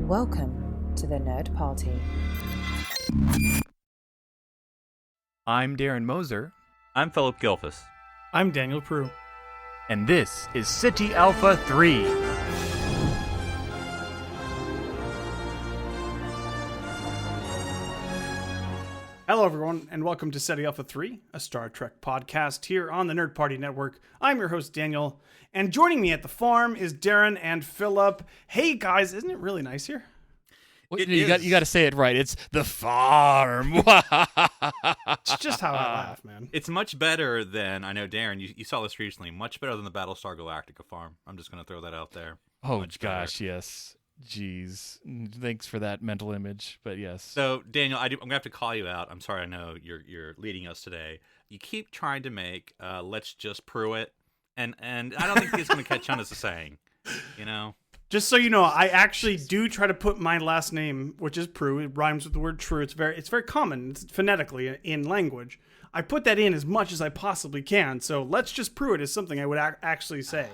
Welcome to the Nerd Party. I'm Darren Moser. I'm Philip Gilfus. I'm Daniel Prue. And this is City Alpha 3. Hello, everyone, and welcome to City Alpha 3, a Star Trek podcast here on the Nerd Party Network. I'm your host, Daniel, and joining me at the farm is Darren and Philip. Hey, guys, isn't it really nice here? You got to say it right. It's the farm. It's just how I laugh, man. It's much better than, I know, Darren, you saw this recently, much better than the Battlestar Galactica farm. I'm just going to throw that out there. Oh, much gosh, better. yes. Jeez. Thanks for that mental image, but yes. So, Daniel, I'm going to have to call you out. I'm sorry, I know you're leading us today. You keep trying to make let's just Prue it, and I don't think it's going to catch on as a saying, you know? Just so you know, I actually do try to put my last name, which is Prue. It rhymes with the word true. It's very common. It's phonetically in language. I put that in as much as I possibly can. So let's just Prue it is something I would actually say.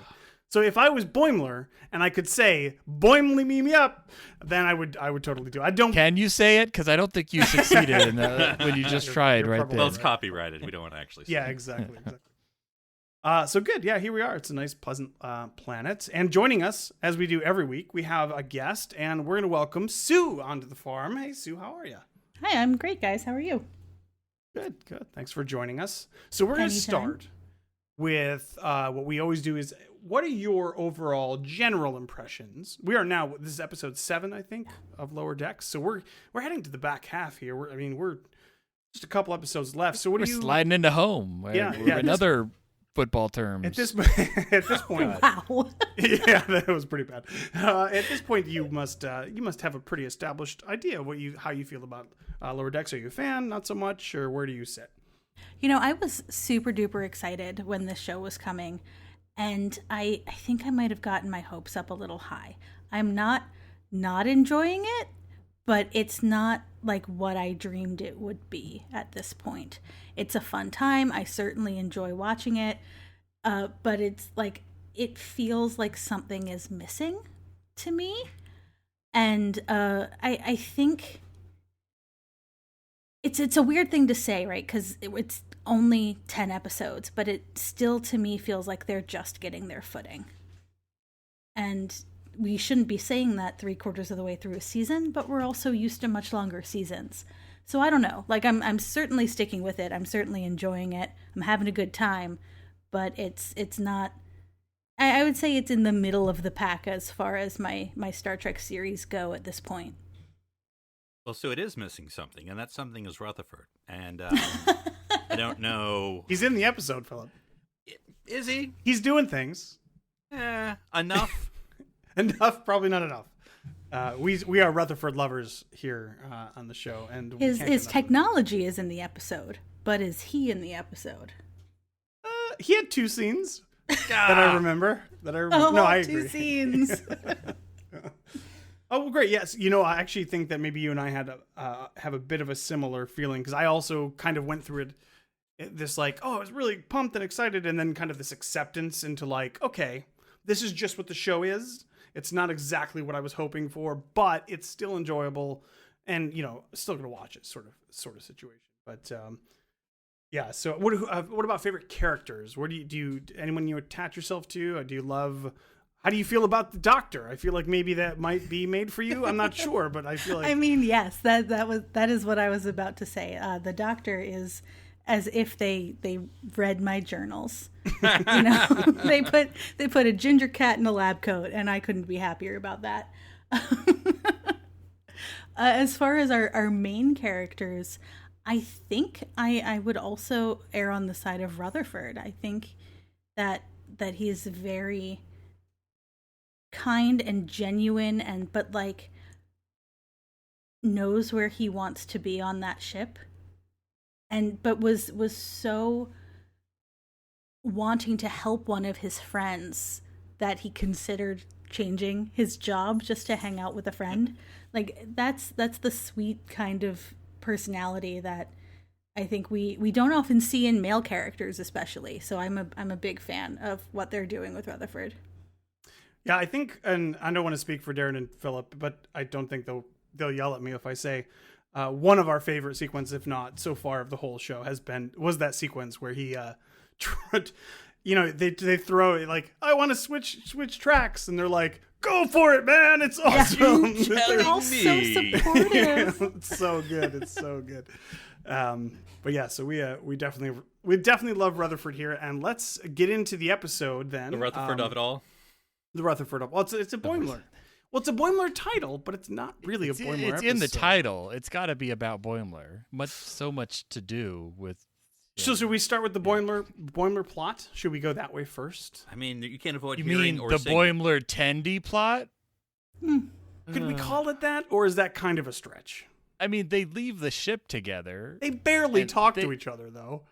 So if I was Boimler and I could say "Boimly me up," then I would totally do it. I don't. Can you say it? Because I don't think you succeeded in when you just tried right there. Well, it's copyrighted. We don't want to actually say Yeah, it. exactly. So good. Yeah, here we are. It's a nice, pleasant planet. And joining us, as we do every week, we have a guest, and we're going to welcome Sue onto the farm. Hey, Sue, how are you? Hi, I'm great, guys. How are you? Good. Thanks for joining us. So we're going to start with what we always do is, what are your overall general impressions? We are now, this is episode 7, I think, of Lower Decks. So we're heading to the back half here. We're just a couple episodes left. So what We're do you... sliding into home. Yeah. Another football terms. At this point, Wow. yeah, that was pretty bad. At this point, you must have a pretty established idea of how you feel about Lower Decks. Are you a fan? Not so much, or where do you sit? You know, I was super duper excited when this show was coming, and I think I might have gotten my hopes up a little high. I'm not enjoying it, but it's not like what I dreamed it would be at this point. It's a fun time. I certainly enjoy watching it, but it's like, it feels like something is missing to me. And I think it's a weird thing to say, right? Because it's only 10 episodes, but it still, to me, feels like they're just getting their footing. And we shouldn't be saying that 3/4 of the way through a season, but we're also used to much longer seasons. So I don't know. Like, I'm certainly sticking with it. I'm certainly enjoying it. I'm having a good time, but it's not. I would say it's in the middle of the pack as far as my Star Trek series go at this point. Well, so it is missing something, and that something is Rutherford. And I don't know. He's in the episode, Philip. Is he? He's doing things. Enough. Enough, probably not enough. We are Rutherford lovers here on the show, and his technology is in the episode, but is he in the episode? He had 2 scenes that I remember. No, I agree. 2 scenes. Oh, well, great. Yes, you know, I actually think that maybe you and I had have a bit of a similar feeling, because I also kind of went through this like, oh, I was really pumped and excited, and then kind of this acceptance into like, okay, this is just what the show is. It's not exactly what I was hoping for, but it's still enjoyable, and you know, still gonna watch it, sort of situation. But yeah. So what about favorite characters? Where do you anyone you attach yourself to? Do you love? How do you feel about the Doctor? I feel like maybe that might be made for you. I'm not sure, but I feel like. I mean, yes, that is what I was about to say. The Doctor is as if they read my journals. You know, they put a ginger cat in a lab coat, and I couldn't be happier about that. As far as our main characters, I think I would also err on the side of Rutherford. I think that he's very kind and genuine, but like knows where he wants to be on that ship, but was so wanting to help one of his friends that he considered changing his job just to hang out with a friend. Like, that's the sweet kind of personality that I think we don't often see in male characters, especially. So I'm a big fan of what they're doing with Rutherford. Yeah, I think, and I don't want to speak for Darren and Philip, but I don't think they'll yell at me if I say one of our favorite sequences, if not so far of the whole show, was that sequence where he, they throw it like, I want to switch tracks, and they're like, go for it, man! It's awesome. They're all so supportive. It's so good. It's so good. But yeah, so we definitely love Rutherford here, and let's get into the episode then. The Rutherford of it all. The Rutherford of. Well, it's a Boimler. Well, it's a Boimler title, but it's not really a Boimler episode. It's in the title. It's got to be about Boimler. So much to do with. So should we start with the Boimler plot? Should we go that way first? I mean, you can't avoid You hearing mean or the seeing. Boimler Tendy plot? Could we call it that, or is that kind of a stretch? I mean, they leave the ship together. They barely talk to each other, though.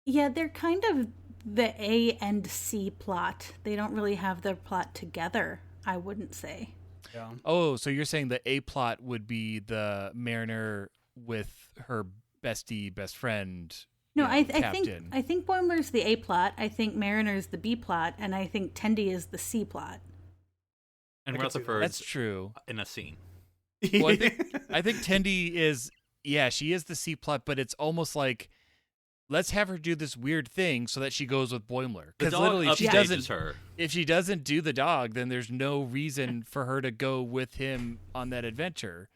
Yeah, they're kind of the A and C plot. They don't really have their plot together, I wouldn't say. Yeah. Oh, so you're saying the A plot would be the Mariner with her best friend. No, I captain. think Boimler's the A plot. I think Mariner's the B plot, and I think Tendy is the C plot. And I can see that. Rutherford's That's true. in a scene. Well, I think Tendy is, she is the C plot, but it's almost like, let's have her do this weird thing so that she goes with Boimler. The Because dog literally, her. if she doesn't do the dog, then there's no reason for her to go with him on that adventure.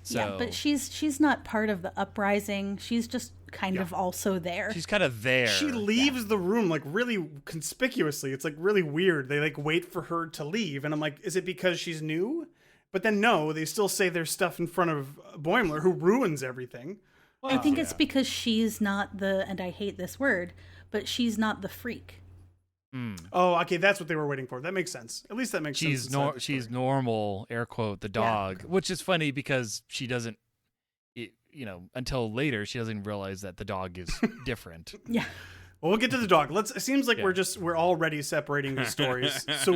So, Yeah, but she's not part of the uprising. She's just kind of also there. she's kind of there. She leaves the room like really conspicuously. It's like really weird. They like wait for her to leave, and I'm like, is it because she's new? But then no, they still say their stuff in front of Boimler, who ruins everything. I think it's because she's not and I hate this word, but she's not the freak. Oh, okay, that's what they were waiting for. That makes sense. At least that makes sense. She's normal, air quote, the dog, which is funny because she doesn't, until later, she doesn't realize that the dog is different. Yeah. Well, we'll get to the dog. It seems like we're already separating the stories. So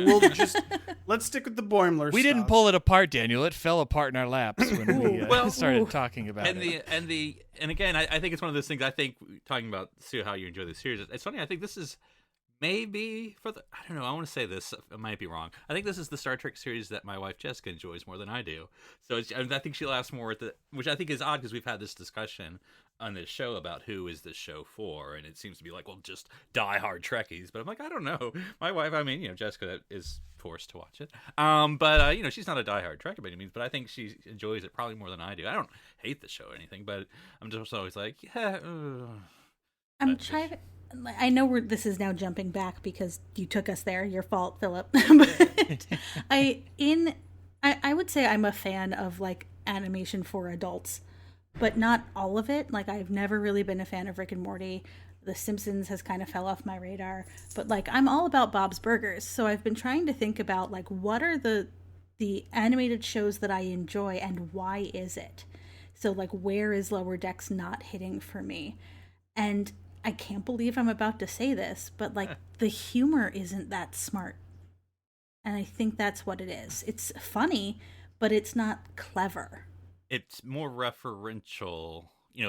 let's stick with the Boimler. We didn't pull it apart, Daniel. It fell apart in our laps when we started talking about it. And again, I think it's one of those things. I think talking about how you enjoy the series. It's funny. I think this is maybe I don't know. I want to say this. I might be wrong. I think this is the Star Trek series that my wife Jessica enjoys more than I do. So I think she laughs more at which I think is odd because we've had this discussion on this show about who is this show for, and it seems to be like, well, just die-hard Trekkies. But I'm like, I don't know. My wife, Jessica is forced to watch it. But she's not a die-hard Trekkie by any means, but I think she enjoys it probably more than I do. I don't hate the show or anything, but I'm just always like, I'm trying to. I know this is now jumping back because you took us there. Your fault, Philip. But I would say I'm a fan of like animation for adults, but not all of it. Like I've never really been a fan of Rick and Morty. The Simpsons has kind of fell off my radar, but like I'm all about Bob's Burgers. So I've been trying to think about like what are the animated shows that I enjoy and why is it? So like where is Lower Decks not hitting for me? And I can't believe I'm about to say this, but like the humor isn't that smart. And I think that's what it is. It's funny, but it's not clever. It's more referential.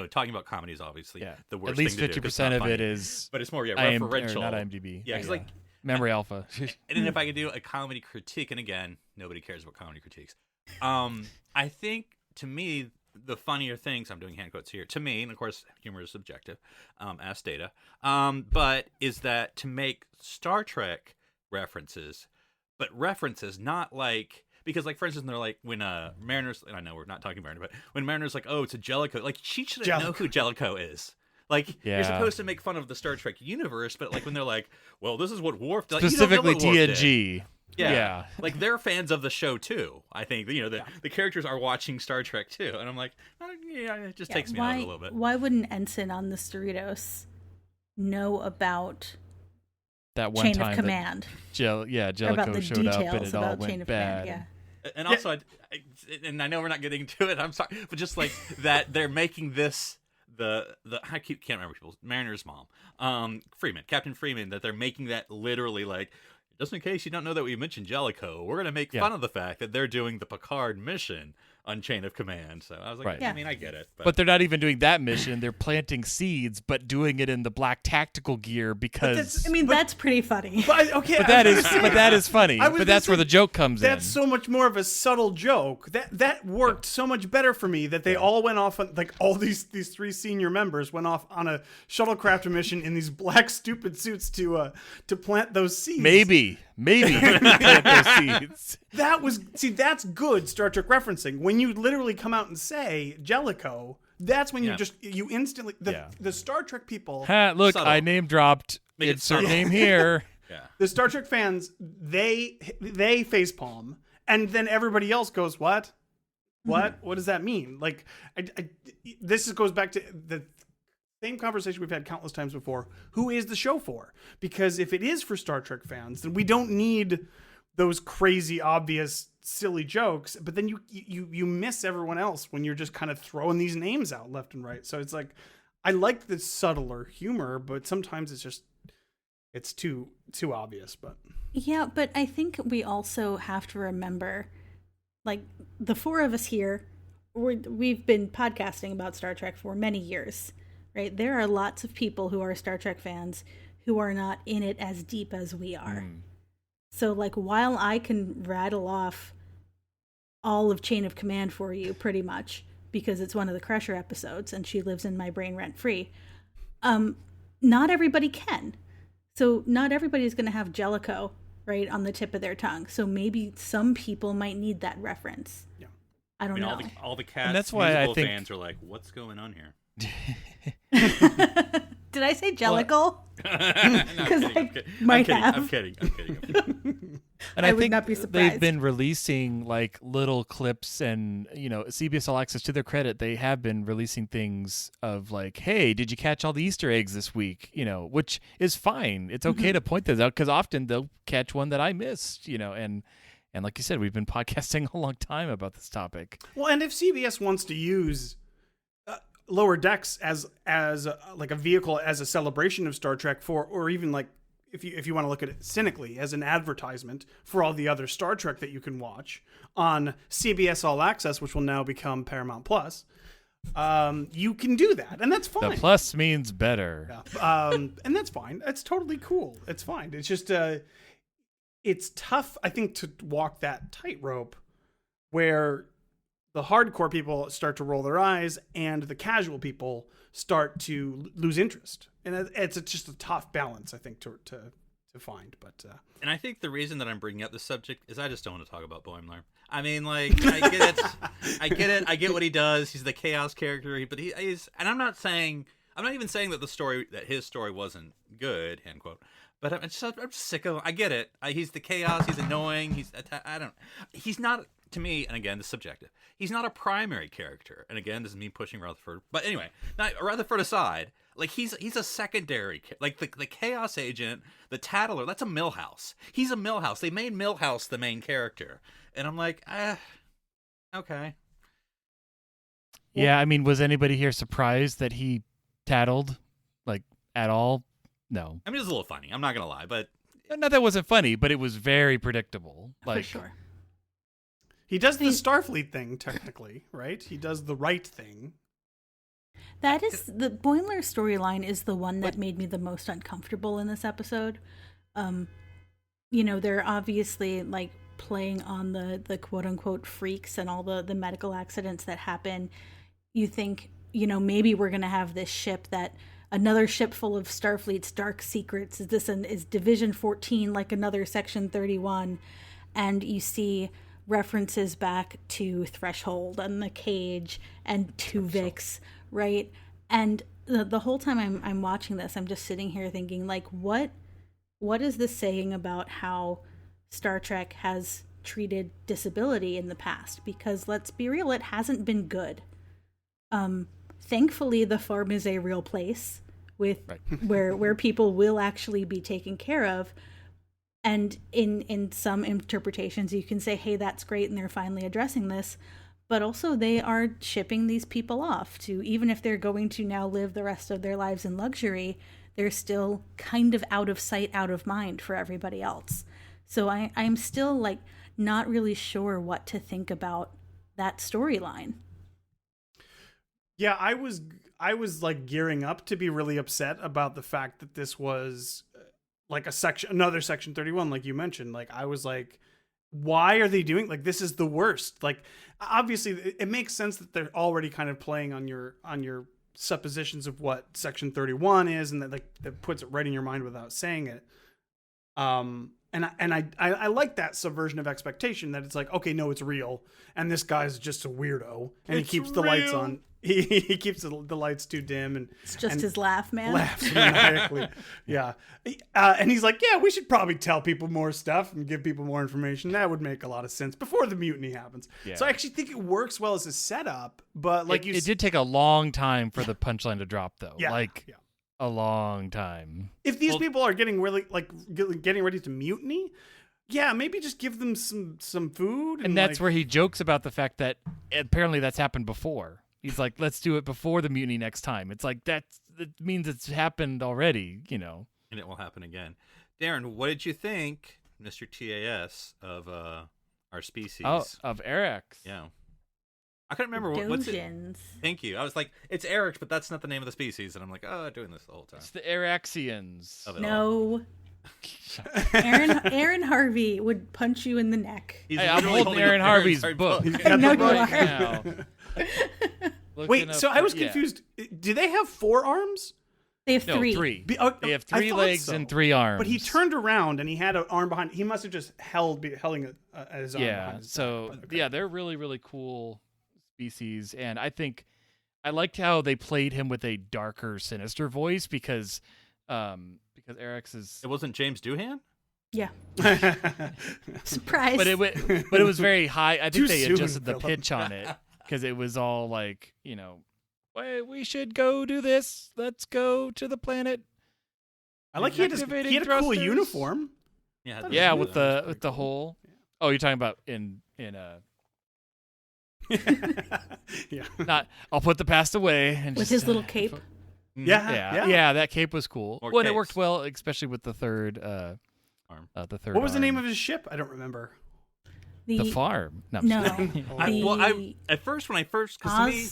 Talking about comedies, obviously, the worst at least thing to do, 50% of it is. But it's more referential. Not IMDb. Yeah, because Memory Alpha. And then if I could do a comedy critique, and again, nobody cares about comedy critiques. I think to me, the funnier things, I'm doing hand quotes here, to me, and of course, humor is subjective, ask Data, but is that to make Star Trek references, but references not like, because like, for instance, they're like, when Mariner's, and I know we're not talking Mariner, but when Mariner's like, oh, it's a Jellicoe, like, she shouldn't know who Jellicoe is. Like, you're supposed to make fun of the Star Trek universe, but like when they're like, well, this is what Worf did. Like, specifically you don't know what Worf TNG. did. Yeah. Like they're fans of the show too. I think the characters are watching Star Trek too, and I'm like, it just takes me out a little bit. Why wouldn't Ensign on the Cerritos know about that one Chain time of Command? Jellicoe showed up and it all went bad. Command, and also, and I know we're not getting to it. I'm sorry, but just like that, they're making this. Can't remember people. Mariner's mom, Captain Freeman. That they're making that literally like. Just in case you don't know that we mentioned Jellicoe, we're going to make fun of the fact that they're doing the Picard mission on Chain of Command. So I was like, Right. I mean, I get it. But they're not even doing that mission. They're planting seeds, but doing it in the black tactical gear because. That's pretty funny. But that is funny. But that's where the joke comes in. That's so much more of a subtle joke. That worked so much better for me that they all went off on, like all these 3 senior members went off on a shuttlecraft mission in these black stupid suits to plant those seeds. Maybe plant those seeds. That's good Star Trek referencing. When you literally come out and say Jellicoe, that's when you instantly the Star Trek people. Look, subtle. I name dropped. Insert name here. The Star Trek fans, they facepalm, and then everybody else goes, "What? What? What does that mean?" Like, this goes back to the same conversation we've had countless times before. Who is the show for? Because if it is for Star Trek fans, then we don't need those crazy, obvious, silly jokes. But then you miss everyone else when you're just kind of throwing these names out left and right. So it's like, I like the subtler humor, but sometimes it's too obvious. But Yeah, but I think we also have to remember, like, the 4 of us here, we've been podcasting about Star Trek for many years, right? There are lots of people who are Star Trek fans who are not in it as deep as we are. So, like, while I can rattle off all of Chain of Command for you, pretty much, because it's one of the Crusher episodes and she lives in my brain rent-free, not everybody can. So not everybody's going to have Jellicoe, right, on the tip of their tongue. So maybe some people might need that reference. Yeah. I don't know. All the Cats And that's why I think fans are like, what's going on here? Did I say Jellicoe? Because I'm kidding. And I I would think not be they've surprised. been releasing like little clips, and CBS All Access, to their credit, they have been releasing things of like, hey, did you catch all the Easter eggs this week? Which is fine. It's okay to point those out because often they'll catch one that I missed. And like you said, we've been podcasting a long time about this topic. well, and if CBS wants to use Lower Decks as like a vehicle, as a celebration of Star Trek, or even like if you want to look at it cynically as an advertisement for all the other Star Trek that you can watch on CBS All Access, which will now become Paramount Plus, you can do that, and that's fine. The plus means better. Yeah. And that's fine. That's totally cool. It's fine. It's just it's tough, I think, to walk that tightrope where the hardcore people start to roll their eyes and the casual people start to lose interest. And it's just a tough balance, I think, to find. But And I think the reason that I'm bringing up this subject is I just don't want to talk about Boimler. I mean, like, I get it. I get what he does. He's the chaos character, but he's, and I'm not even saying that his story wasn't good, end quote. But I'm just sick of him. I get it. He's the chaos. He's annoying. He's not, to me, and again, this is subjective, he's not a primary character. And again, this is me pushing Rutherford. But anyway, not Rutherford aside, like, he's a secondary, like the chaos agent, the tattler, that's a Milhouse. He's a Milhouse. They made Milhouse the main character. And I'm like, okay. Yeah, I mean, was anybody here surprised that he tattled, like, at all? No. I mean, it was a little funny. I'm not going to lie, but... No, that wasn't funny, but it was very predictable. Like, For sure. he does the Starfleet thing, technically, right? He does the right thing. That is, the Boimler storyline is the one that made me the most uncomfortable in this episode. They're obviously, like, playing on the quote-unquote freaks and all the medical accidents that happen. You think, maybe we're going to have this ship that... another ship full of Starfleet's dark secrets. Is Division 14 like another Section 31? And you see references back to Threshold and the Cage and Tuvix, right? And the whole time I'm watching this, I'm just sitting here thinking, like, what is this saying about how Star Trek has treated disability in the past? Because let's be real, it hasn't been good. Thankfully, the farm is a real place with where people will actually be taken care of. And in some interpretations, you can say, hey, that's great, and they're finally addressing this. But also, they are shipping these people off to, even if they're going to now live the rest of their lives in luxury, they're still kind of out of sight, out of mind for everybody else. So I'm still, like, not really sure what to think about that storyline. Yeah, I was like gearing up to be really upset about the fact that this was like another Section 31, like you mentioned. Like I was like, why are they doing like this is the worst? Like obviously it makes sense that they're already kind of playing on your suppositions of what Section 31 is, and that puts it right in your mind without saying it. And I like that subversion of expectation, that it's like, okay, no, it's real, and this guy's just a weirdo, and he keeps the lights on. He keeps the lights too dim, and It's just his laugh, man. laughs maniacally. Yeah, and he's like, yeah, we should probably tell people more stuff and give people more information. That would make a lot of sense before the mutiny happens. Yeah. So I actually think it works well as a setup, but like it did take a long time for the punchline to drop, though. Yeah, Like yeah. a long time. If these people are getting really getting ready to mutiny, yeah, maybe just give them some food. And that's where he jokes about the fact that apparently that's happened before. He's like, let's do it before the mutiny next time. It's like, that means it's happened already, you know. And it will happen again. Darren, what did you think, Mr. TAS, of our species? Oh, of Eric's. Yeah. I couldn't remember what's it. Dojins. Thank you. I was like, it's Eric's, but that's not the name of the species. And I'm like, doing this the whole time. It's the Eraxians. Of it all. No. Aaron Harvey would punch you in the neck. He's Hey, I'm literally holding Aaron Harvey's book. I know you right are. now. Wait, so I was confused. Do they have 4 arms? They have No, 3. three. They They have 3 legs and 3 arms. But he turned around and he had an arm behind. He must have just held his arm behind Yeah, his so back, but okay. yeah, they're really, really cool species, and I think I liked how they played him with a darker, sinister voice because Eric's is, It wasn't James Doohan? Yeah. Surprise. but it was very high. I Too think they soon, adjusted the Philip. pitch on it because it was all like, you know, we should go do this. Let's go to the planet. I like he had a Activating cool thrusters. uniform. Yeah, That Yeah, was with pretty the cool. hole. Oh, you're talking about in Yeah. not. I'll put the past away and with just, his little cape. Yeah, that cape was cool. More Well, and it capes. worked well, especially with the third Arm. the third. What was the arm. name of his ship? I don't remember. The farm? No. I'm No. just kidding. The At first, because to me,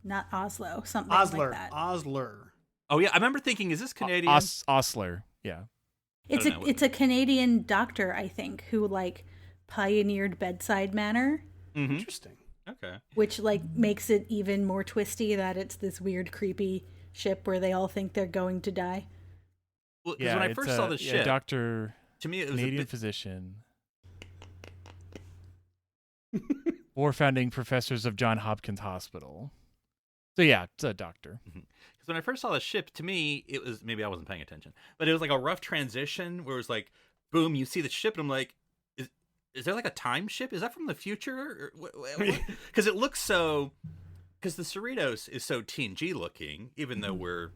not Oslo, something Osler. like that. Osler. oh yeah, I remember thinking, is this Canadian? Osler. Yeah. It's don't know. it's a Canadian doctor, I think, who like pioneered bedside manner, Mhm. Interesting. Okay. which like makes it even more twisty that it's this weird, creepy ship where they all think they're going to die. Well, 'cause Yeah. when I it's first a- saw the yeah, ship, Doctor to me it was Canadian a bit, physician. 4 founding professors of John Hopkins Hospital. So yeah, it's a doctor. because when I first saw the ship, to me it was, maybe I wasn't paying attention, but it was like a rough transition where it was like, boom, you see the ship, and I'm like, is there like a time ship? Is that from the future? Because it looks so. Because the Cerritos is so TNG looking, even though we're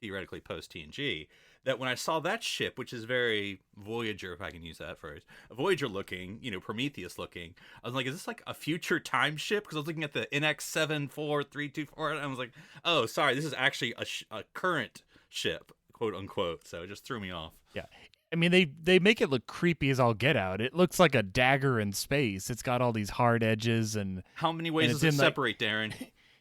theoretically post TNG, that when I saw that ship, which is very Voyager, if I can use that phrase, Voyager looking, Prometheus looking, I was like, is this like a future time ship? Because I was looking at the NX74324, and I was like, oh, sorry, this is actually a current ship, quote unquote. So it just threw me off. Yeah. I mean, they make it look creepy as all get out. It looks like a dagger in space. It's got all these hard edges, and How many ways And does it's it in, like- separate, Darren?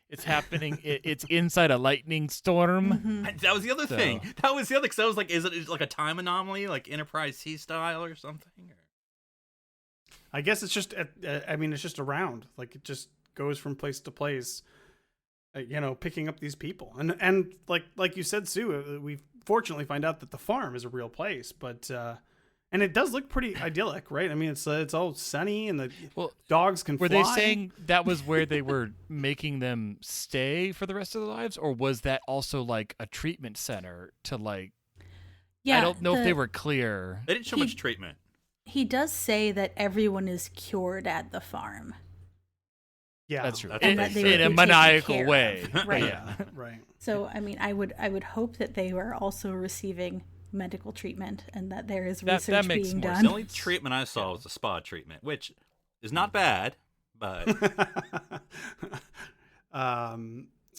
it's happening. It's inside a lightning storm. That was the other So- thing. That was the other, because I was like, is it like a time anomaly, like Enterprise C style or something? I guess it's just. It's just around. Like it just goes from place to place. Picking up these people, and like you said, Sue, we fortunately find out that the farm is a real place, but and it does look pretty idyllic, right? I mean, it's all sunny, and the Well, dogs can Were fly. they saying that was where they were making them stay for the rest of their lives, or was that also like a treatment center to like? Yeah, I don't know if they were clear. They didn't show He- much treatment. He does say that everyone is cured at the farm. Yeah, That's true. That's In, what they in say. a Taken maniacal care way. of. Right. Yeah. Right. So, I mean, I would hope that they were also receiving medical treatment and that there is That research makes being more done. The only treatment I saw was a spa treatment, which is not bad, but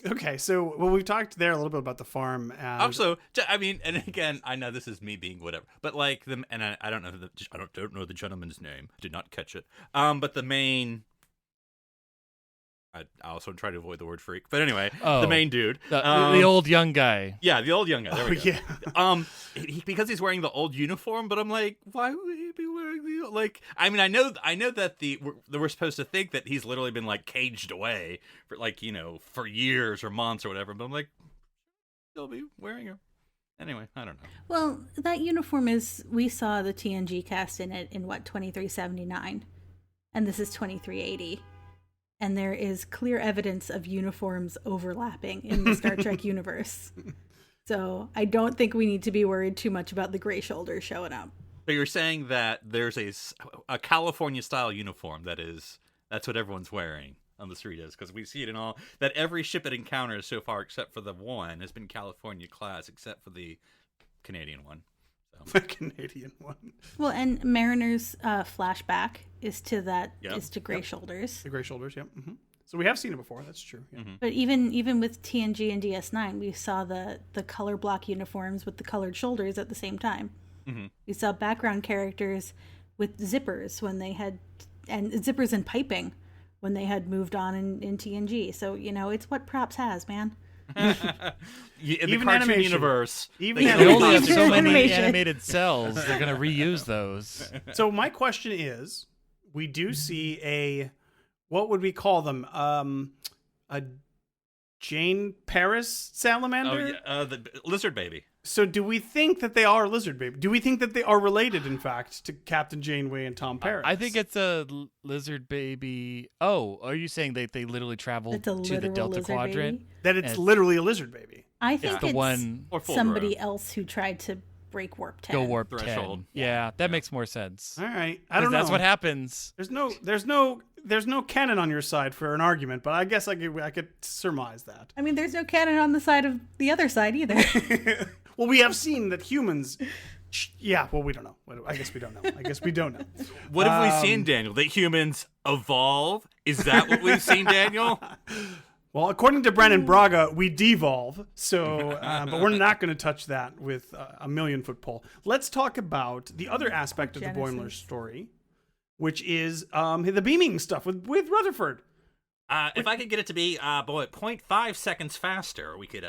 Okay, so we've talked there a little bit about the farm. And also, I mean, and again, I know this is me being whatever, but like them, and I don't know I don't know the gentleman's name. Did not catch it. But the main I also try to avoid the word freak, but anyway, Oh, the main dude, the old young guy. yeah, the old young guy. There we go. Yeah. Because he's wearing the old uniform, but I'm like, why would he be wearing the like? I mean, I know that we're supposed to think that he's literally been like caged away for like for years or months or whatever, but I'm like, he'll be wearing it anyway. I don't know. Well, that uniform we saw the TNG cast in it in 2379, and this is 2380. And there is clear evidence of uniforms overlapping in the Star Trek universe. So I don't think we need to be worried too much about the gray shoulders showing up. But you're saying that there's a California style uniform that's what everyone's wearing on the Cerritos, because we see it in that every ship it encounters so far, except for the one, has been California class, except for the Canadian one. The Canadian one. Well, and Mariner's flashback is to gray Yep. shoulders. The gray shoulders, yep. Mm-hmm. So we have seen it before. That's true. Yeah. Mm-hmm. But even with TNG and DS9, we saw the color block uniforms with the colored shoulders at the same time. Mm-hmm. We saw background characters with zippers and zippers and piping when they had moved on in TNG. So it's what props has, man. In Even the cartoon animation. universe, Even They animation. only have so many Animation. animated cells. They're going to reuse those. So my question is, we do see what would we call them? A Jane Paris salamander? the lizard baby. So do we think that they are lizard baby? Do we think that they are related, in fact, to Captain Janeway and Tom Paris? I think it's a lizard baby. Oh, are you saying that they literally traveled It's a to the literal Delta lizard Quadrant? baby? that it's and- literally a lizard baby. I think the it's one Or full somebody grown. else who tried to break warp 10. go warp Threshold. 10. Yeah, that makes more sense. All right, I 'Cause don't know. that's what happens. There's no canon on your side for an argument, but I guess I could surmise that. I mean, there's no canon on the side of the other side either. Well, we have seen that humans. Yeah, well, we don't know. I guess we don't know. What have we seen, Daniel? That humans evolve? Is that what we've seen, Daniel? Well, according to Brennan Braga, we devolve. So, but we're not going to touch that with a 1,000,000-foot pole. Let's talk about the other aspect of the Boimler Genesis. story, which is the beaming stuff with Rutherford. If I could get it to be 0.5 seconds faster, we could.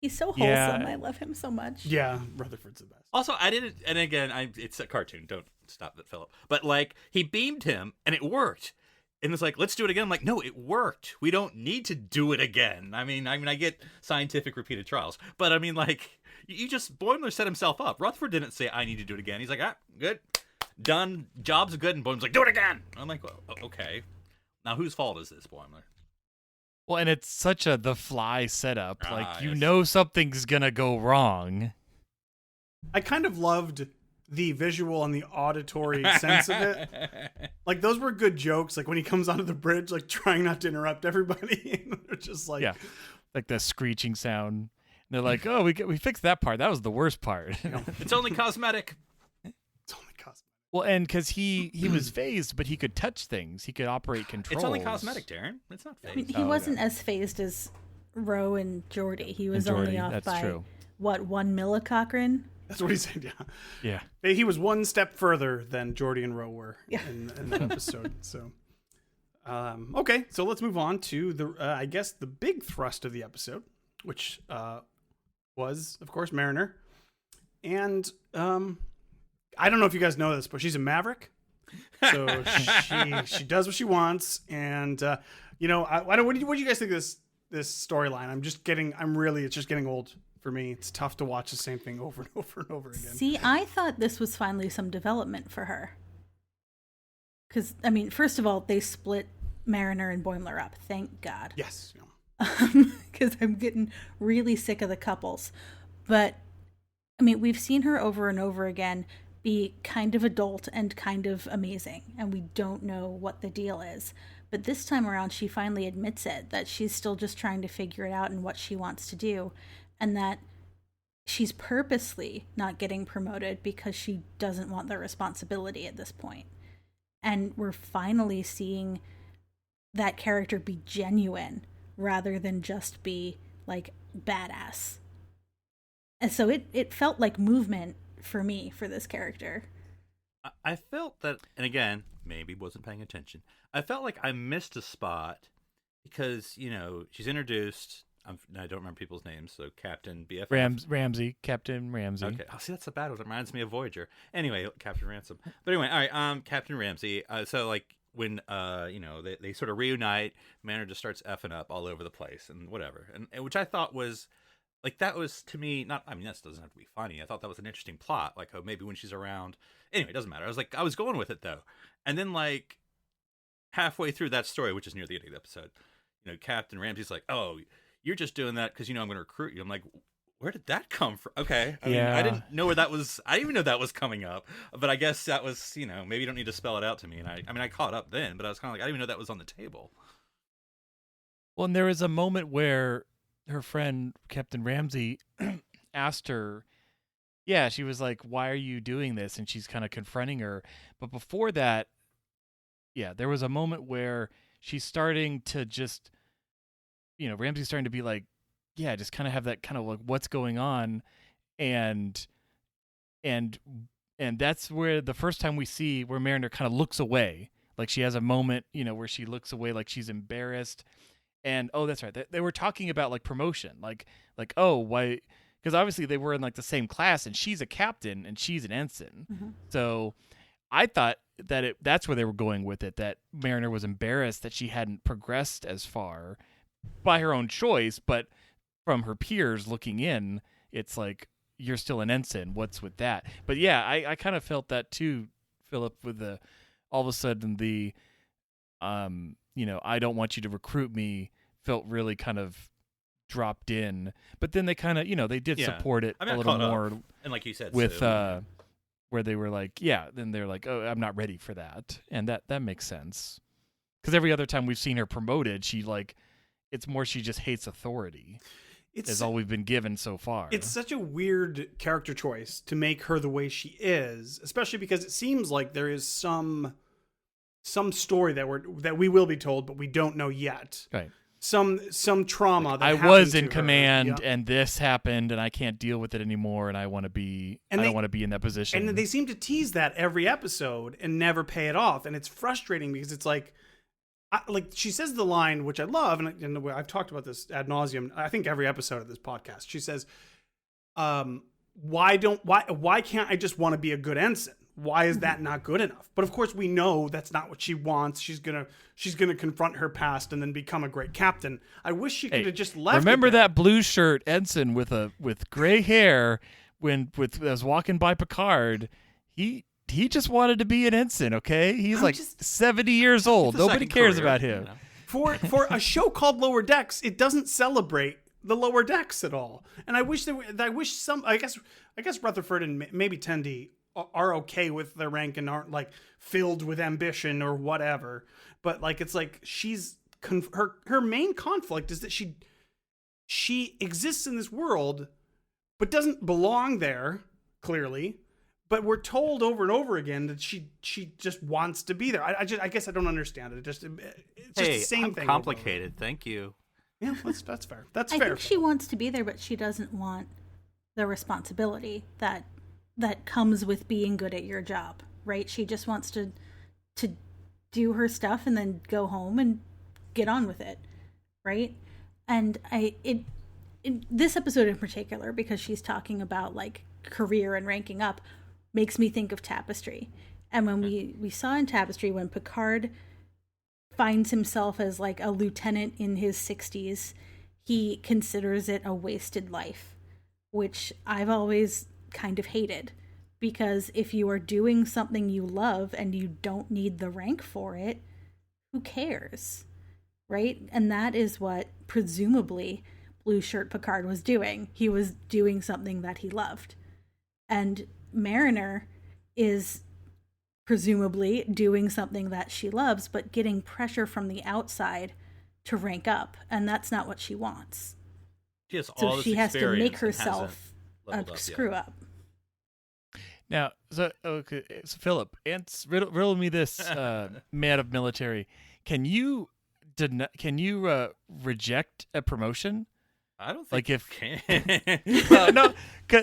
He's so wholesome. Yeah. I love him so much. Yeah, Rutherford's the best. Also, I didn't, and again, it's a cartoon. Don't stop that, Philip. But like, he beamed him, and it worked. And it's like, let's do it again. I'm like, no, it worked. We don't need to do it again. I mean, I get scientific repeated trials, but I mean, like, Boimler set himself up. Rutherford didn't say, I need to do it again. He's like, good, done, job's good. And Boimler's like, do it again. I'm like, well, okay. Now, whose fault is this, Boimler? Well, and it's such a The Fly setup. Like, you yes. know something's going to go wrong. I kind of loved the visual and the auditory sense of it. Like, those were good jokes. Like, when he comes onto the bridge, like, trying not to interrupt everybody. They're just like... Yeah. Like the screeching sound. And they're like, oh, we fixed that part. That was the worst part. It's only cosmetic. It's only cosmetic. Well, and because he was phased, but he could touch things. He could operate controls. It's only cosmetic, Darren. It's not I mean, fake. he Oh, wasn't okay. as phased as Ro and Geordi. He was And only Geordi, off that's by, true. 1 millicochrane? That's what he said, yeah. Yeah. He was one step further than Geordi and Ro were Yeah. in that episode. So, okay, so let's move on to the I guess the big thrust of the episode, which was, of course, Mariner. And I don't know if you guys know this, but she's a maverick. So she does what she wants, and what do you guys think of this storyline? It's just getting old for me. It's tough to watch the same thing over and over and over again. See, I thought this was finally some development for her. Because, I mean, first of all, they split Mariner and Boimler up. Thank God. Yes. Because I'm getting really sick of the couples. But, I mean, we've seen her over and over again be kind of adult and kind of amazing. And we don't know what the deal is. But this time around, she finally admits it, that she's still just trying to figure it out and what she wants to do. And that she's purposely not getting promoted because she doesn't want the responsibility at this point. And we're finally seeing that character be genuine rather than just be like badass. And so it felt like movement for me for this character. I felt that, and again, maybe wasn't paying attention. I felt like I missed a spot because, she's introduced. I don't remember people's names, so Captain BFF. Ramsey, Captain Ramsey. Okay. Oh, see, that's the bad one. It reminds me of Voyager. Anyway, Captain Ransom. But anyway, all right. Captain Ramsey. So like when they sort of reunite, Manor just starts effing up all over the place and whatever, and which I thought was like that was to me not. I mean, that doesn't have to be funny. I thought that was an interesting plot. Like, oh, maybe when she's around. Anyway, it doesn't matter. I was going with it though, and then like halfway through that story, which is near the end of the episode, Captain Ramsey's like, oh. You're just doing that because I'm going to recruit you. I'm like, where did that come from? Okay, I mean, I didn't know where that was. I didn't even know that was coming up. But I guess that was, maybe you don't need to spell it out to me. And I caught up then, but I was kind of like, I didn't even know that was on the table. Well, and there was a moment where her friend Captain Ramsey asked her. Yeah, she was like, "Why are you doing this?" And she's kind of confronting her. But before that, there was a moment where she's starting to just. Ramsey's starting to be like, just kind of have that kind of like what's going on, and that's where the first time we see where Mariner kind of looks away, like she has a moment, where she looks away like she's embarrassed, and oh, that's right, they were talking about like promotion, like oh, why? Because obviously they were in like the same class, and she's a captain and she's an ensign, so I thought that that's where they were going with it, that Mariner was embarrassed that she hadn't progressed as far. By her own choice, but from her peers looking in, it's like, you're still an ensign. What's with that? But yeah, I kind of felt that too, Philip, with all of a sudden the, I don't want you to recruit me felt really kind of dropped in. But then they kind of, they did support it a little more. And like you said, with, where they were like, then they're like, oh, I'm not ready for that. And that makes sense. Because every other time we've seen her promoted, she like, it's more she just hates authority. Is all we've been given so far. It's such a weird character choice to make her the way she is, especially because it seems like there is some story that we will be told, but we don't know yet. Right. Some trauma like, that I happened was in to command her. and this happened and I can't deal with it anymore and I want to be I don't want to be in that position. And they seem to tease that every episode and never pay it off, and it's frustrating because it's like she says the line, which I love, and I've talked about this ad nauseum. I think every episode of this podcast. She says, "Why can't I just want to be a good ensign? Why is that not good enough?" But of course, we know that's not what she wants. She's gonna confront her past and then become a great captain. I wish she could have just left. Remember that blue shirt ensign with gray hair when was walking by Picard? He just wanted to be an ensign, okay? He's 70 years old. Nobody cares about him. For a show called Lower Decks, it doesn't celebrate the lower decks at all. And I guess Rutherford and maybe Tendi are okay with their rank and aren't like filled with ambition or whatever. But like it's like she's her main conflict is that she exists in this world but doesn't belong there, clearly. But we're told over and over again that she just wants to be there. I guess I don't understand it. It's just the same thing. Complicated. Thank you. Yeah, that's fair. That's I fair. think she wants to be there, but she doesn't want the responsibility that comes with being good at your job, right? She just wants to do her stuff and then go home and get on with it, right? And in this episode in particular, because she's talking about like career and ranking up, makes me think of Tapestry. And when we saw in Tapestry, when Picard finds himself as like a lieutenant in his 60s, he considers it a wasted life, which I've always kind of hated. Because if you are doing something you love and you don't need the rank for it, who cares? Right? And that is what presumably Blue Shirt Picard was doing. He was doing something that he loved. And Mariner is presumably doing something that she loves, but getting pressure from the outside to rank up, and that's not what she wants. She has so she has to make herself a screw up. Now, so Philip, riddle me this, man of military. Can you reject a promotion? I don't think like if can. no,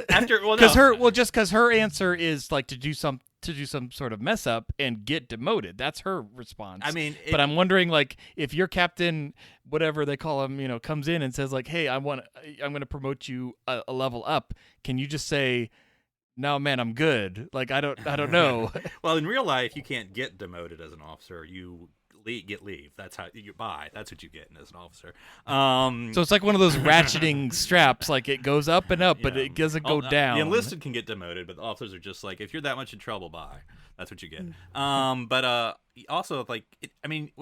After because her answer is like to do to do some sort of mess up and get demoted. That's her response. I mean, but I'm wondering, like, if your captain, whatever they call him, comes in and says, like, hey, I'm going to promote you a level up. Can you just say, no, man, I'm good? Like, I don't know. Well, in real life, you can't get demoted as an officer. You get leave. That's how you buy. That's what you get as an officer. So it's like one of those ratcheting straps. Like, it goes up and up, but it doesn't go down. The enlisted can get demoted, but the officers are just like, if you're that much in trouble, bye. That's what you get. But also, like,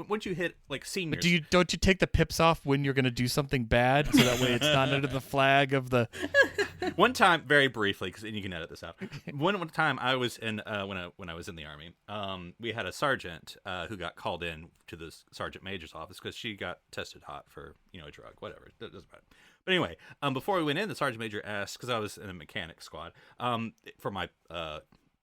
once you hit like seniors, but don't you take the pips off when you're going to do something bad, so that way it's not under the flag of the. One time, very briefly, because you can edit this out. One time, I was in when I was in the Army. We had a sergeant who got called in to the sergeant major's office because she got tested hot for a drug, whatever. It doesn't matter. But anyway, before we went in, the sergeant major asked, because I was in a mechanic squad, for my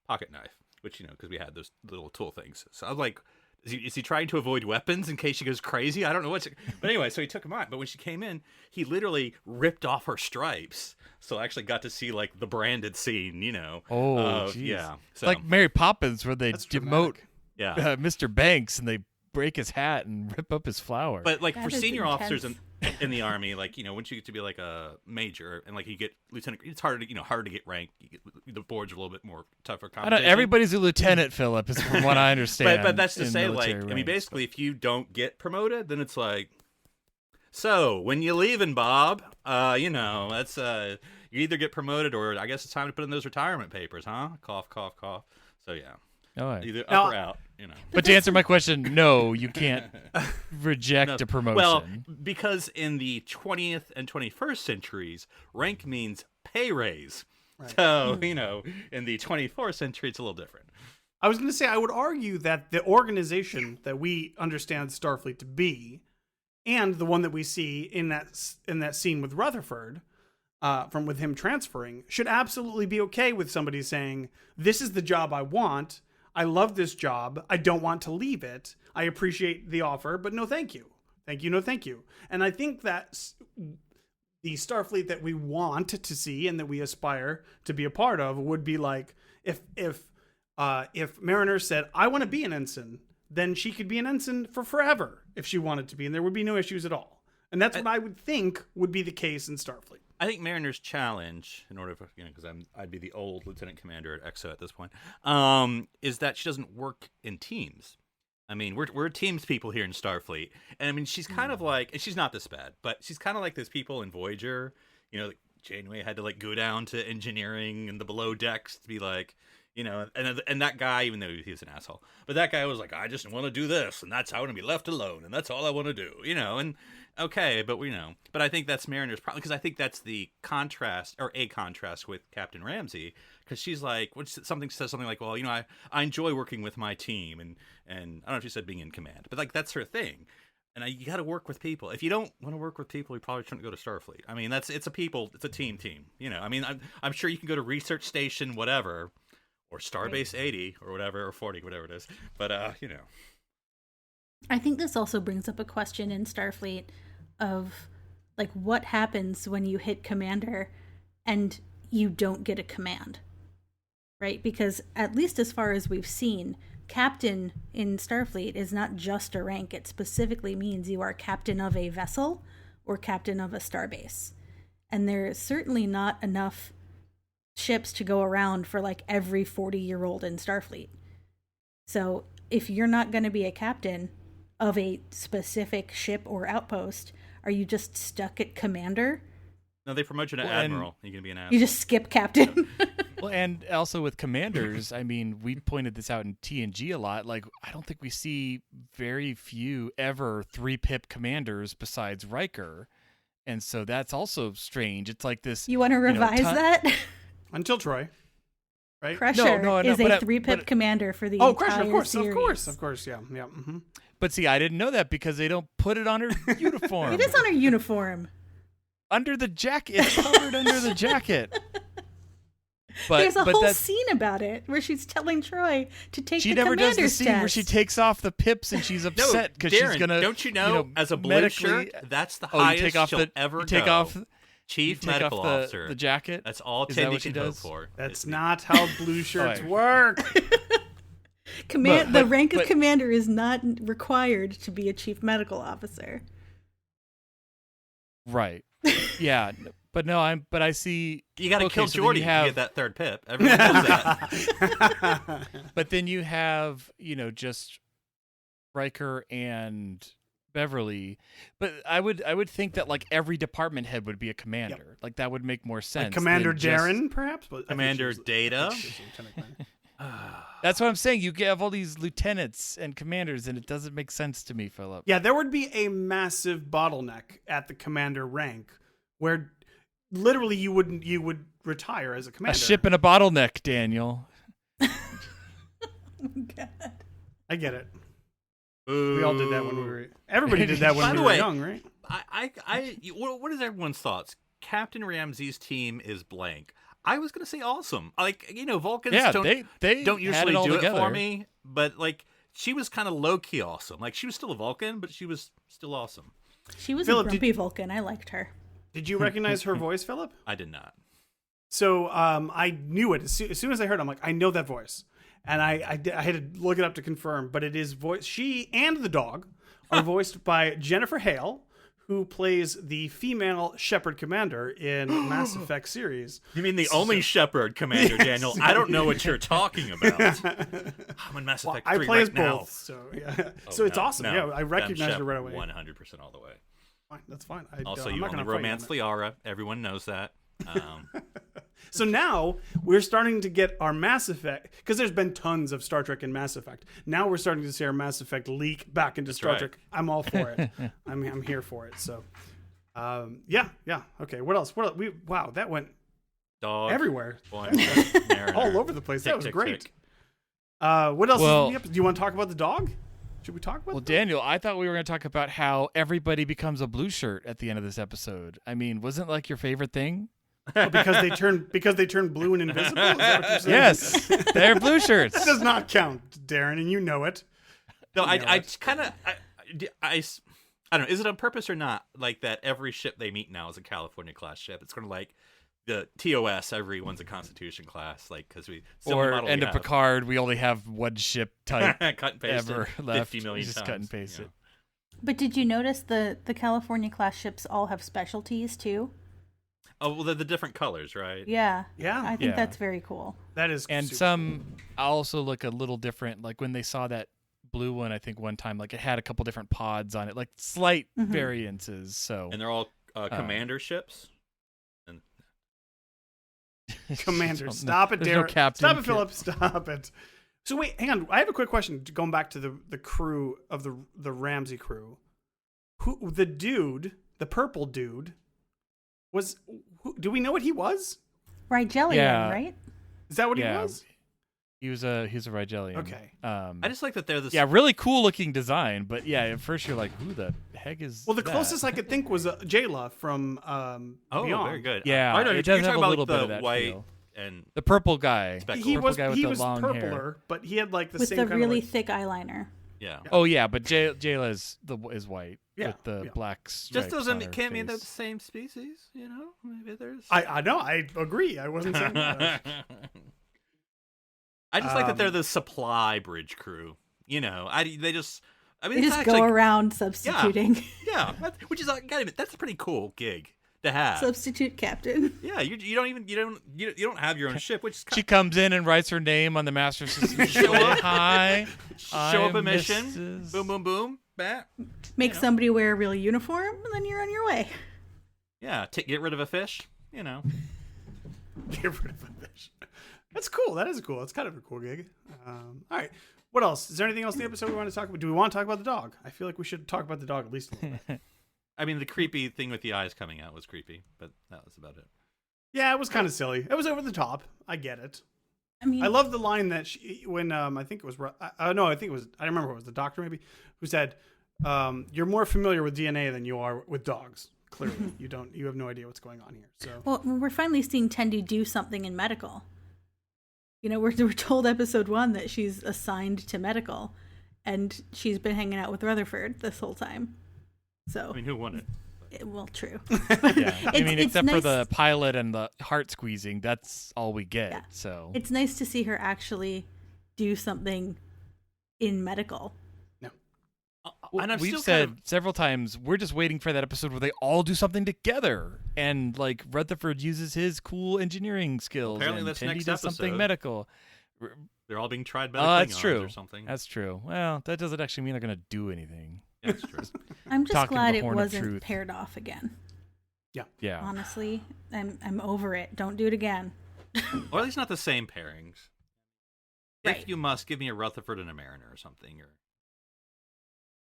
pocket knife, which because we had those little tool things. So I was like, is he trying to avoid weapons in case she goes crazy? I don't know what's. But anyway, so he took him out. But when she came in, he literally ripped off her stripes. So I actually got to see like the branded scene, Oh, yeah. It's like Mary Poppins, where they That's demote Yeah. Mr. Banks and they break his hat and rip up his flower. But like That for is senior officers intense. in the Army, like once you get to be like a major and like you get lieutenant, it's harder to get ranked. The boards are a little bit more tougher competition. Everybody's a lieutenant, Philip, is from what I understand. But that's to in say, like, military ranks. basically, if you don't get promoted, then it's like, so when you leaving, Bob? That's you either get promoted or I guess it's time to put in those retirement papers, huh? Cough, cough, cough. So yeah, All right. either Now- up or out. But to answer my question, no, you can't reject a promotion. Well, because in the 20th and 21st centuries, rank means pay raise. Right. So in the 24th century, it's a little different. I was going to say, I would argue that the organization that we understand Starfleet to be, and the one that we see in that scene with Rutherford, with him transferring, should absolutely be okay with somebody saying, "This is the job I want. I love this job. I don't want to leave it. I appreciate the offer, but no, thank you. Thank you, no, thank you." And I think that the Starfleet that we want to see and that we aspire to be a part of would be like if Mariner said, "I want to be an ensign," then she could be an ensign for forever if she wanted to be, and there would be no issues at all. And that's what I would think would be the case in Starfleet. I think Mariner's challenge, in order for because I'd be the old lieutenant commander at EXO at this point, is that she doesn't work in teams. I mean, we're teams people here in Starfleet, and I mean she's kind of like, and she's not this bad, but she's kind of like those people in Voyager. Like Janeway had to like go down to engineering and the below decks to be like, and that guy, even though he was an asshole, but that guy was like, I just want to do this, and that's how I want to be left alone, and that's all I want to do, and okay, but but I think that's Mariner's problem, because I think that's the contrast, or a contrast with Captain Ramsey, because she's like, says something like, well, I enjoy working with my team, and I don't know if she said being in command, but like that's her thing. And you got to work with people. If you don't want to work with people, you probably shouldn't go to Starfleet. I mean, it's a team. I mean, I'm sure you can go to Research Station, whatever, or Starbase 80 or whatever, or 40, whatever it is. But I think this also brings up a question in Starfleet of like what happens when you hit commander and you don't get a command, right? Because at least as far as we've seen, captain in Starfleet is not just a rank. It specifically means you are captain of a vessel or captain of a starbase. And there is certainly not enough ships to go around for like every 40-year-old in Starfleet. So if you're not going to be a captain of a specific ship or outpost, are you just stuck at commander? no, they promote you to admiral. You can be an admiral. You just skip captain. Well, and also with commanders, I mean, we pointed this out in TNG a lot. Like, I don't think we see very few ever 3-pip commanders besides Riker. And so that's also strange. It's like this. You want to revise that? Until Troy, right? Crusher No, is but a 3-pip commander for the Oh, entire Crusher, of course, series. of course, yeah. Mm-hmm. But see, I didn't know that because they don't put it on her uniform. It is on her uniform. Under the jacket. It's covered under the jacket. But, There's a but whole that, scene about it where she's telling Troy to take she the never does the commander's scene test. where she takes off the pips and she's upset because she's Darren, gonna. don't you know, as a blue medically- shirt, that's the Oh, you highest take off she'll the ever you take go. off. Chief take Medical off Officer. the jacket. That's all Is that Tindy what she can hope does? for. That's not how blue shirts Right. work. The rank of but- commander is not required to be a chief medical officer. Right. Yeah. But no, but I see. You got to okay, kill so then Jordy you to have- get that third pip. Everyone knows that. But then you have, just Riker and Beverly. But I would think that like every department head would be a commander. Like that would make more sense. Like Commander than just- Darren, perhaps? But I think Commander she was- Data? I think she was Lieutenant Commander. That's what I'm saying. You have all these lieutenants and commanders, and it doesn't make sense to me, Philip. Yeah, there would be a massive bottleneck at the commander rank where literally you would retire as a A commander. ship in a bottleneck, Daniel. God. I get it. We all did that when we were. Everybody did that when By we the were way, young, right? What is everyone's thoughts? Captain Ramsey's team is blank. I was gonna say awesome. Like Vulcans Yeah, don't they don't had usually it all do together. it for me, but like she was kind of low key awesome. Like she was still a Vulcan, but she was still awesome. She was Philip, a grumpy Vulcan. I liked her. Did you recognize her voice, Philip? I did not. So I knew it as soon as I heard it. I'm like, I know that voice, and I had to look it up to confirm. But it is voice. She and the dog are voiced by Jennifer Hale, who plays the female Shepard commander in Mass Effect series. You mean the only Shepard commander, Daniel? I don't know what you're talking about. I'm in Mass Well, Effect I 3 play as right now. both, so yeah. So it's awesome. Yeah, I recognized her right away. 100% all the way. Fine, that's fine. Also, I'm you not only gonna fight romance on it. Liara. Everyone knows that. So now we're starting to get our Mass Effect, because there's been tons of Star Trek and Mass Effect. Now we're starting to see our Mass Effect leak back into Star right. Trek. I'm all for it. I'm here for it. So, yeah. Okay. What else? Wow, that went Dog. everywhere, Boimler, Mariner. all over the place. Tick, That was tick, great. tick. What else? Well- is in the episode? Do you want to talk about the dog? Should we talk about? Well, the dog? Daniel, I thought we were going to talk about how everybody becomes a blue shirt at the end of this episode. I mean, wasn't like your favorite thing? Oh, because they turn blue and invisible. Is that what you're saying? Yes, they're blue shirts. That does not count, Darren, and you know it. No, You know I it. kind of, I don't know. Is it on purpose or not? Like that every ship they meet now is a California class ship. It's kind of like the TOS. Everyone's a Constitution class, like because we Or model end we of have. Picard, we only have one ship type cut and paste ever it left. 50 million Just times. cut and paste Yeah. it. But did you notice the California class ships all have specialties too? Oh well, they're the different colors, right? Yeah. Yeah. I think Yeah. that's very cool. That is And super some also look a little different. Like when they saw that blue one, I think one time, like it had a couple different pods on it, like slight Mhm. variances. So And they're all commander ships. And Commander, No, stop it, there's no Darren. captain Stop it, kit. Philip. Stop it. So wait, hang on. I have a quick question. Going back to the crew of the Ramsey crew, who the purple dude, was? Do we know what he was? Rigelian, Yeah. right? Is that what Yeah. he was? He's a Rigelian. Okay. I just like that they're the Yeah, really cool looking design, but yeah, at first you're like, who the heck is Well, the that? closest I could think was Jayla from Oh, Beyond. very good. Yeah, I know it you're does talking have a about little the bit of that white feel. and The purple guy. Spectacles. He Purple was guy with he the was long purpler, hair. but he had like the With same the kind really of like, thick eyeliner. yeah. Oh yeah, but Jayla is white Yeah, with the yeah. black Just stripes on doesn't her can't mean they're the face. same species, you know? Maybe there's I know. I agree. I wasn't saying that. I just like that they're the supply bridge crew. You know, they just I mean They it's just actually, go around substituting. Yeah, which is gotta admit, that's a pretty cool gig to have. Substitute captain. Yeah, you don't have your own ship, which is She kind comes in and writes her name on the master system. Show up. Hi. show up a I'm mission, Mrs. boom, boom, boom, bat. Make somebody wear a real uniform, and then you're on your way. Yeah, get rid of a fish. You know, Get rid of a fish. That's cool. That is cool. It's kind of a cool gig. All right. What else? Is there anything else in the episode we want to talk about? Do we want to talk about the dog? I feel like we should talk about the dog at least a little bit. I mean the creepy thing with the eyes coming out was creepy, but that was about it. Yeah, it was kind of silly. It was over the top. I get it. I mean, I love the line that when I think it was no, I think it was, I remember it was the doctor maybe who said, "You're more familiar with DNA than you are with dogs. Clearly, you have no idea what's going on here." So well, we're finally seeing Tendi do something in medical. You know, we're told episode 1 that she's assigned to medical, and she's been hanging out with Rutherford this whole time. So I mean, who won it? Well, true. Yeah, I mean, it's except for nice- the pilot and the heart squeezing, that's all we get. Yeah. So It's nice to see her actually do something in medical. And I'm we've still said kind of, several times we're just waiting for that episode where they all do something together, and like Rutherford uses his cool engineering skills. Apparently and that's Tendi next does something episode. medical. they're all being tried by the That's Klingons true. or something. That's true. Well, that doesn't actually mean they're going to do anything. Yeah, that's true. I'm just Talking glad the it horn of wasn't truth. paired off again. Yeah. Honestly, I'm over it. Don't do it again. Or at least not the same pairings. Right. If you must, give me a Rutherford and a Mariner or something, or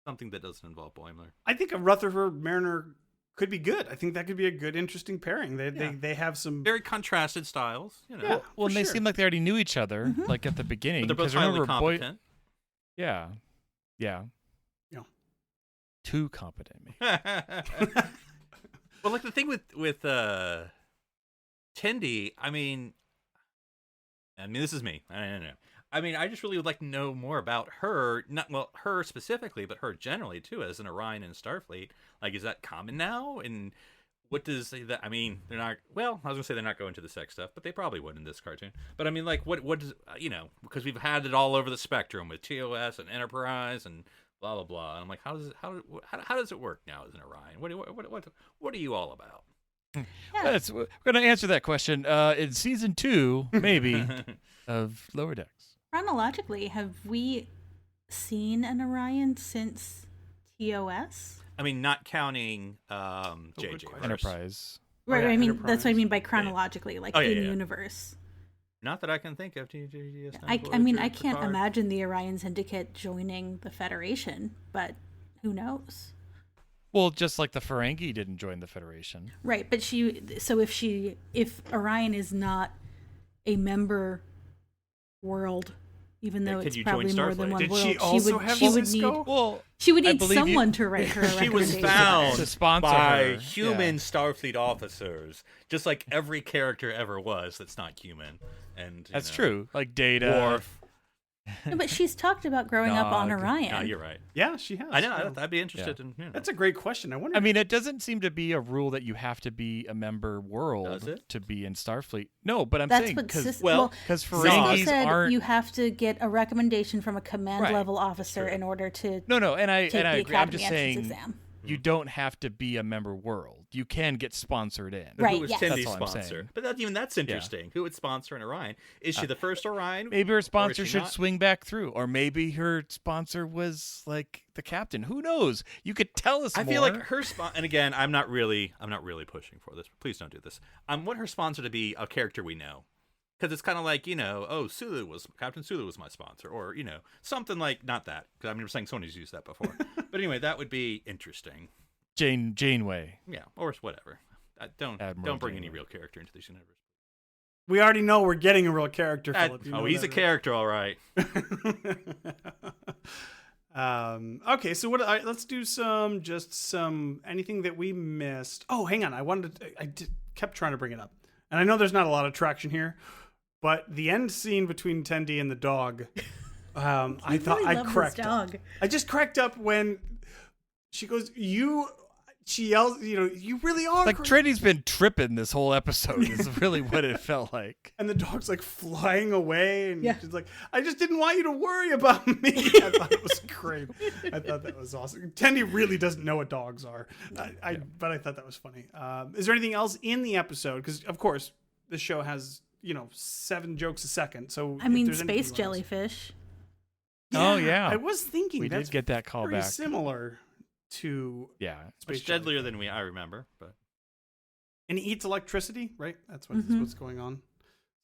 something that doesn't involve Boimler. I think a Rutherford Mariner could be good. I think that could be a good, interesting pairing. They have some. Very contrasted styles, you know. Yeah. Well, and they sure. seem like they already knew each other, like at the beginning. But they're both 'cause highly remember, competent. Yeah. Yeah. Too competent. Maybe. Well, like the thing with Tendi, I mean, this is me. I don't know. I mean, I just really would like to know more about her. Not her specifically, but her generally too, as an Orion in Starfleet. Like, is that common now? And what does that? I mean, they're not. Well, I was gonna say they're not going to the sex stuff, but they probably would in this cartoon. But I mean, like, what does because we've had it all over the spectrum with TOS and Enterprise and blah blah blah. And I'm like, how does it work now as an Orion? What are you all about? We're going to answer that question in season 2, maybe, of Lower Decks. Chronologically, have we seen an Orion since TOS? I mean, not counting JJ question. Enterprise. Right, yeah, I mean, Enterprise. that's what I mean by chronologically, like Oh, yeah, in yeah. universe. Not that I can think of. I mean, I can't imagine the Orion Syndicate joining the Federation, but who knows? Well, just like the Ferengi didn't join the Federation. Right, but if Orion is not a member world, even though could it's you probably join more than Starfleet? one Did world, she also have she would need Cisco? Well, she would I need believe someone to write her a She was recommendation. found To sponsor by her. human Yeah. Starfleet officers, just like every character ever was that's not human. And That's true. Like Data. Worf. No, but she's talked about growing up on Nog. Orion. No, you're right. Yeah, she has. I know. Yeah. I'd be interested in. That's a great question. I wonder. I mean, it doesn't seem to be a rule that you have to be a member world Does it? to be in Starfleet. No, but I'm That's saying what because well, Cisco Ferengis said aren't. you have to get a recommendation from a command Right. level officer True. in order to No, and I take and I the agree. I'm Academy just entrance saying exam. you don't have to be a member world. You can get sponsored in. Who Right, was yes. Tendy's That's all I'm sponsor? saying. But that's interesting. Who would sponsor an Orion? Is she the first Orion? Maybe her sponsor she should not? swing back through, or maybe her sponsor was like the captain. Who knows? You could tell us I more. feel like her and again, I'm not really pushing for this. Please don't do this. I want her sponsor to be a character we know, because it's kind of like Captain Sulu was my sponsor, or something like not that. Because I'm saying Sony's used that before. But anyway, that would be interesting. Janeway. Yeah, or whatever. Don't bring any real character into this universe. we already know we're getting a real character. Philip. You know He's that, a right? character, all right. Okay, so let's do some anything that we missed. Oh, hang on. Kept trying to bring it up. And I know there's not a lot of traction here, but the end scene between Tendi and the dog, I thought really I love cracked this up. dog. I just cracked up when she goes, she yells, you really are Like crazy." Trinity's been tripping this whole episode. Is really what it felt like. And the dog's like flying away, and Yeah. she's like, "I just didn't want you to worry about me." I thought it was great. I thought that was awesome. Tendi really doesn't know what dogs are, but I thought that was funny. Is there anything else in the episode? Because of course, the show has 7 jokes a second. So I if mean, there's anything space you wanna say- jellyfish. Oh, yeah. I was thinking We that's did get that call very back. similar to Yeah. space It's deadlier jellyfish. than I remember, but And he eats electricity, right? That's Mhm. what's going on.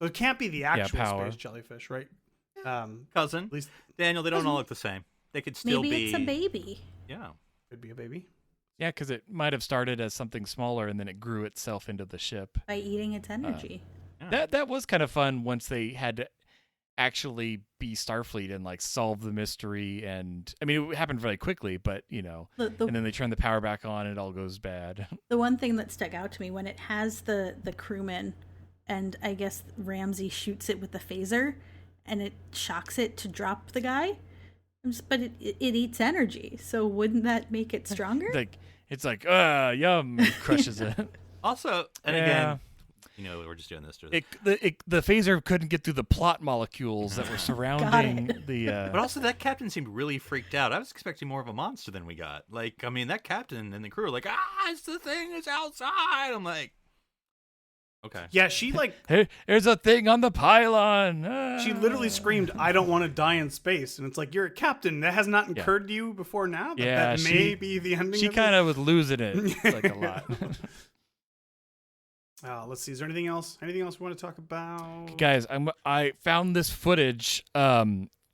So it can't be the actual power. space jellyfish, right? cousin At least Daniel, they don't all look the same. They could still Maybe be. it's a baby. Yeah. could be a baby. Yeah, because it might have started as something smaller and then it grew itself into the ship. By eating its energy. That was kind of fun once they had to actually be Starfleet and like solve the mystery. And I mean, it happened very quickly, but The, and then they turn the power back on and it all goes bad. the one thing that stuck out to me when it has the crewman, and I guess Ramsey shoots it with the phaser, and it shocks it to drop the guy. But it eats energy, so wouldn't that make it stronger? Like It's like, yum, crushes it. Also, and again, we're just doing this. The phaser couldn't get through the plot molecules that were surrounding the. But also, that captain seemed really freaked out. I was expecting more of a monster than we got. Like, I mean, that captain and the crew were like, it's the thing, it's outside. I'm like, okay. Yeah, she like. Hey, there's a thing on the pylon. She literally screamed, "I don't want to die in space," and it's like you're a captain. That has not occurred to you before now. That may be the ending. She kind of was losing it like a lot. Let's see. Is there anything else? Anything else we want to talk about? Guys, I found this footage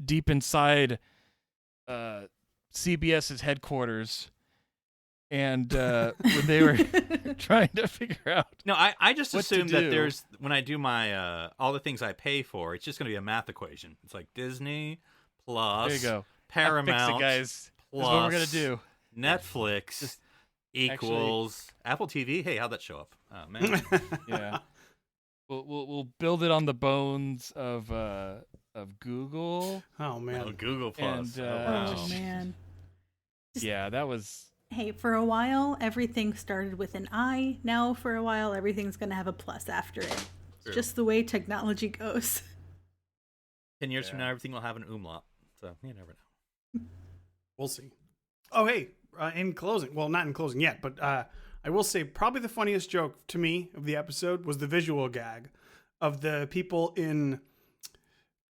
deep inside CBS's headquarters, and when they were trying to figure out. No, I just what assumed to that do. when I do my all the things I pay for, it's just going to be a math equation. It's like Disney plus There you go. Paramount Fix it, guys. plus That's what we're gonna do. Netflix Just equals Apple TV. Hey, how'd that show up? Oh man. Yeah. We'll build it on the bones of Google. Oh man. Oh, Google Plus. And, wow. Oh man. Yeah, that was. Hey, for a while everything started with an I. Now for a while everything's gonna have a plus after it. It's True. just the way technology goes. 10 years from now, everything will have an umlaut. So you never know. We'll see. Oh, hey, in closing, well, not in closing yet, but I will say probably the funniest joke to me of the episode was the visual gag of the people in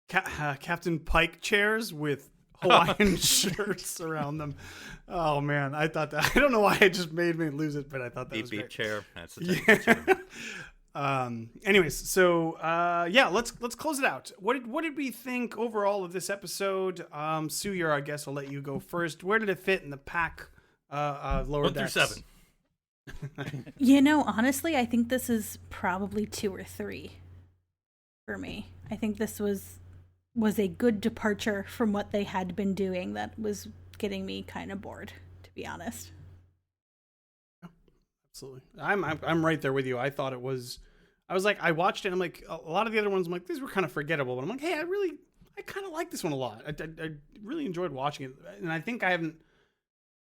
Captain Pike chairs with Hawaiian shirts around them. Oh, man, I thought that. I don't know why it just made me lose it, but I thought that was Beep great. chair. That's the technical term. Anyways, so let's close it out. What did we think overall of this episode? Suyur, I guess I'll let you go first. Where did it fit in the pack? Lower 1 through decks. 7. Honestly, I think this is probably 2 or 3 for me. I think this was a good departure from what they had been doing that was getting me kind of bored, to be honest. Absolutely. I'm right there with you. I thought it was. I was like, I watched it. And I'm like, a lot of the other ones, I'm like, these were kind of forgettable. But I'm like, hey, I kind of like this one a lot. I really enjoyed watching it, and I think I haven't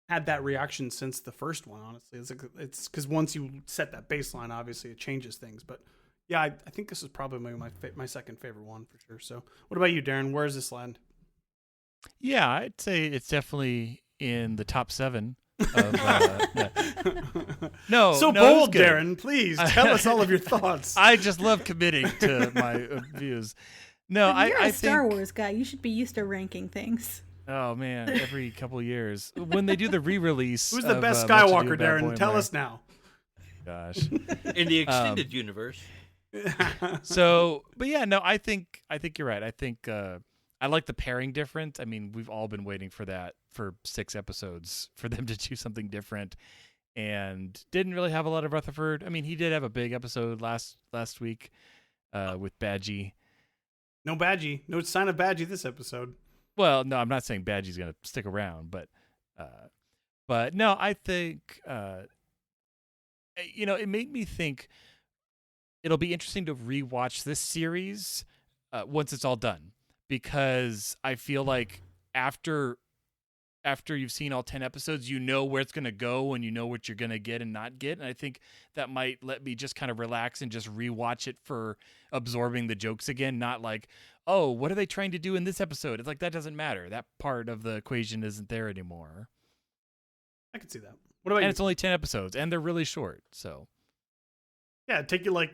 had that reaction since the first one. Honestly, it's because once you set that baseline, obviously it changes things. But yeah, I think this is probably my second favorite one for sure. So, what about you, Darren? Where does this land? Yeah, I'd say it's definitely in the top 7. No, so no, it was bold, good. Darren. Please tell us all of your thoughts. I just love committing to my views. No, But you're I a Star think, Wars guy. You should be used to ranking things. Oh man, every couple years when they do the re-release. Who's the of, best Much Ado Skywalker, About Darren? Tell Boimler. us now. Gosh. In the extended universe. So, but yeah, no, I think you're right. I think I like the pairing different. I mean, we've all been waiting for that for 6 episodes for them to do something different, and didn't really have a lot of Rutherford. I mean, he did have a big episode last week with Badgie. No Badgie. No sign of Badgie this episode. Well, no, I'm not saying Badgie's gonna stick around, but no, I think it made me think it'll be interesting to rewatch this series once it's all done, because I feel like after you've seen all 10 episodes, you know where it's going to go and you know what you're going to get and not get. And I think that might let me just kind of relax and just rewatch it for absorbing the jokes again. Not like, oh, what are they trying to do in this episode? It's like, that doesn't matter. That part of the equation isn't there anymore. I can see that. What about And you? it's only 10 episodes and they're really short. So Yeah, it'd take you like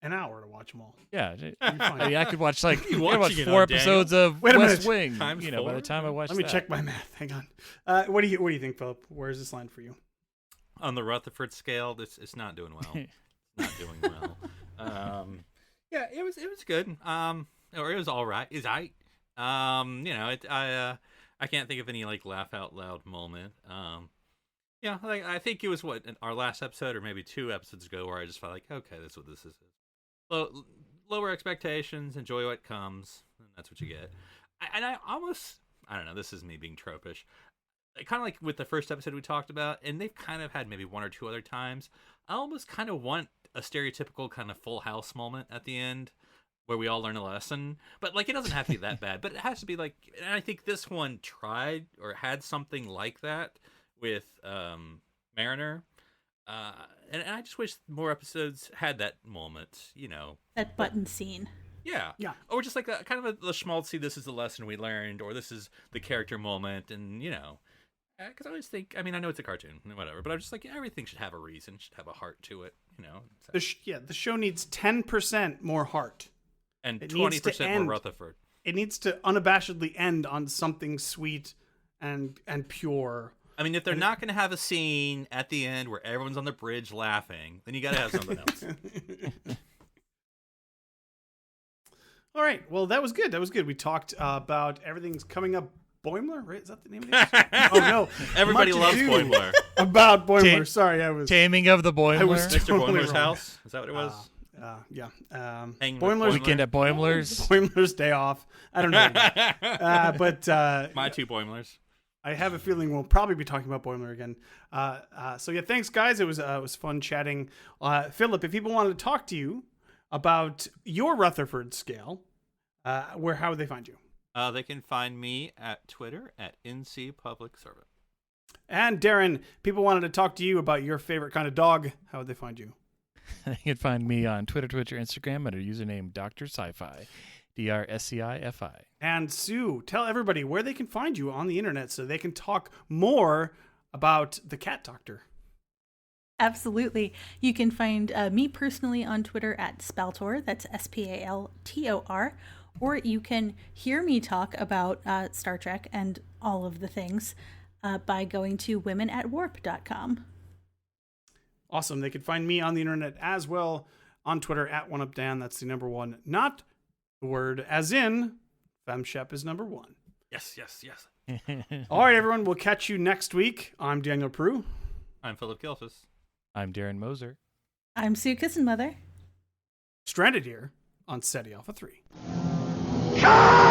an hour to watch them all. yeah, You're fine. I mean, I could watch like You I watch watching it 4 on Daniel? episodes of Wait a West minute. Wing. Times By 4? the time I watch Let me that. check my math. Hang on. What do you think, Philip? Where's this line for you? On the Rutherford scale, it's not doing well. It's not doing well. Yeah, it was good. Or it was all right. It's I can't think of any like laugh out loud moment. Yeah, like I think it was our last episode or maybe 2 episodes ago where I just felt like, okay, that's what this is. Lower expectations, enjoy what comes, and that's what you get. I don't know, this is me being tropish. Kind of like with the first episode we talked about, and they've kind of had maybe 1 or 2 other times, I almost kind of want a stereotypical kind of Full House moment at the end where we all learn a lesson. But like, it doesn't have to be that bad, but it has to be like, and I think this one tried or had something like that with Mariner. And I just wish more episodes had that moment, That button scene. Yeah. Yeah. Or just like kind of the schmaltzy, this is the lesson we learned, or this is the character moment, and, because I always think, I know it's a cartoon, whatever, but I'm just like, everything should have a reason, should have a heart to it, So. The show needs 10% more heart. And It needs to 20% end. more Rutherford. It needs to unabashedly end on something sweet and pure. If they're not going to have a scene at the end where everyone's on the bridge laughing, then you got to have something else. All right. Well, that was good. We talked about everything's coming up. Boimler, right? Is that the name of it? Oh, no. Everybody Much loves ado Boimler. About Boimler. Sorry, I was... Taming of the Boimler. I was Mr. totally Boimler's wrong. house? Is that what it was? Yeah. Hanging with Boimler's Weekend at Boimler's. Boimler's Day Off. I don't know. But My two Boimlers. I have a feeling we'll probably be talking about Boimler again. So yeah, thanks guys. It was fun chatting. Philip, if people wanted to talk to you about your Rutherford scale, how would they find you? They can find me at Twitter at NC Public Servant. And Darren, people wanted to talk to you about your favorite kind of dog. How would they find you? You can find me on Twitter, Instagram under username Dr. Sci-Fi, DRSCIFI. And Sue, tell everybody where they can find you on the internet so they can talk more about the Cat Doctor. Absolutely. You can find me personally on Twitter at Spaltor, that's SPALTOR, or you can hear me talk about Star Trek and all of the things by going to womenatwarp.com. Awesome. They can find me on the internet as well on Twitter at OneUpDan. That's the number one, not the word as in FemShep is number one. Yes. All right, everyone. We'll catch you next week. I'm Daniel Prue. I'm Philip Gilfus. I'm Darren Moser. I'm Sue Kissenmother. Stranded here on SETI Alpha 3. Come!